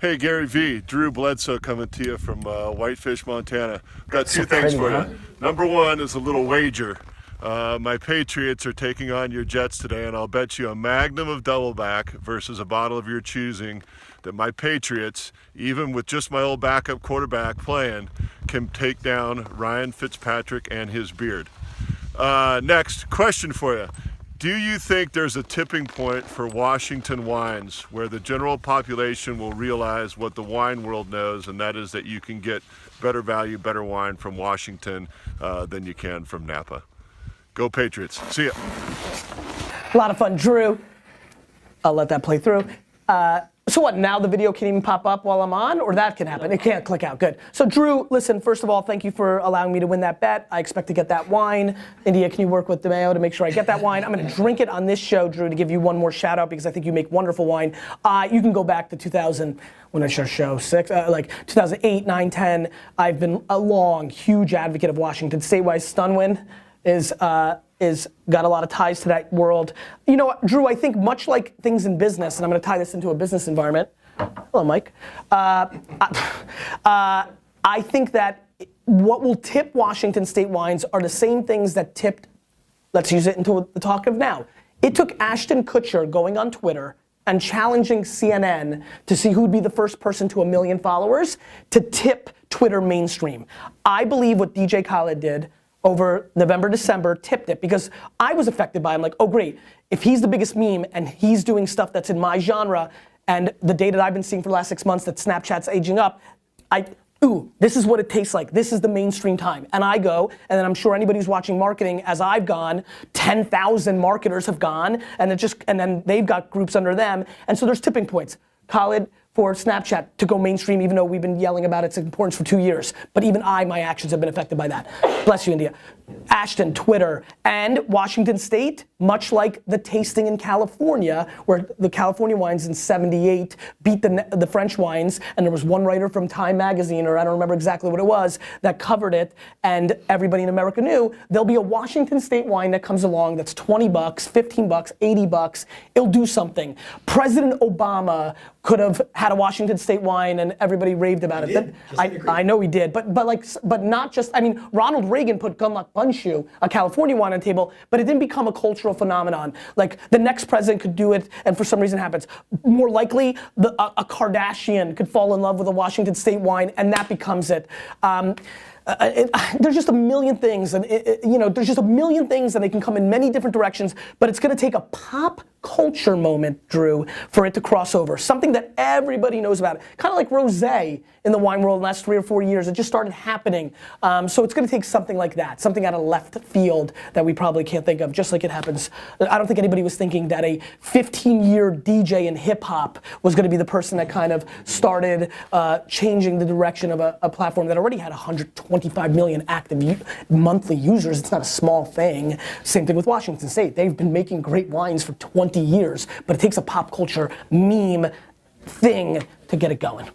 Hey, Gary V, Drew Bledsoe coming to you from Whitefish, Montana. Got two things for you. Number one is a little wager. My Patriots are taking on your Jets today, and I'll bet you a magnum of Doubleback versus a bottle of your choosing that my Patriots, even with just my old backup quarterback playing, can take down Ryan Fitzpatrick and his beard. Next, question for you. Do you think there's a tipping point for Washington wines where the general population will realize what the wine world knows, and that is that you can get better value, better wine from Washington than you can from Napa? Go Patriots. See ya. A lot of fun, Drew. I'll let that play through. So what, now the video can even pop up while I'm on, or that can happen? It can't click out, good. So Drew, listen, first of all, thank you for allowing me to win that bet. I expect to get that wine. India, can you work with DeMeo to make sure I get that wine? I'm gonna drink it on this show, Drew, to give you one more shout out because I think you make wonderful wine. You can go back to 2000, when I share show, 2008, 9, 10. I've been a long, huge advocate of Washington Statewide. Stunwin is got a lot of ties to that world. You know what, Drew, I think much like things in business, and I'm gonna tie this into a business environment. Hello, Mike. I think that what will tip Washington State wines are the same things that tipped, let's use it into the talk of now. It took Ashton Kutcher going on Twitter and challenging CNN to see who would be the first person to 1 million followers to tip Twitter mainstream. I believe what DJ Khaled did over November, December, tipped it because I was affected by it. I'm like, oh great, if he's the biggest meme and he's doing stuff that's in my genre and the data that I've been seeing for the last 6 months that Snapchat's aging up, this is what it tastes like. This is the mainstream time. And I go, and then I'm sure anybody who's watching marketing, as I've gone, 10,000 marketers have gone, and then they've got groups under them, and so there's tipping points. Khaled, for Snapchat to go mainstream, even though we've been yelling about its importance for 2 years. But even my actions have been affected by that. Bless you, India. Ashton, Twitter, and Washington State, much like the tasting in California, where the California wines in '78 beat the French wines, and there was one writer from Time magazine, or I don't remember exactly what it was, that covered it, and everybody in America knew. There'll be a Washington State wine that comes along that's $20, $15, $80. It'll do something. President Obama could have had a Washington State wine and everybody raved about it. I know he did, but not just, I mean, Ronald Reagan put Gunlock Bundschuh, a California wine on the table, but it didn't become a cultural phenomenon. Like the next president could do it and for some reason it happens. More likely, a Kardashian could fall in love with a Washington State wine and that becomes it. There's just a million things, and there's just a million things, and they can come in many different directions. But it's going to take a pop culture moment, Drew, for it to cross over. Something that everybody knows about. Kind of like rosé in the wine world in the last 3 or 4 years. It just started happening. So it's going to take something like that, something out of left field that we probably can't think of. Just like it happens. I don't think anybody was thinking that a 15-year DJ in hip hop was going to be the person that kind of started changing the direction of a platform that already had 125 million active monthly users. It's not a small thing. Same thing with Washington State. They've been making great wines for 20 years, but it takes a pop culture meme thing to get it going.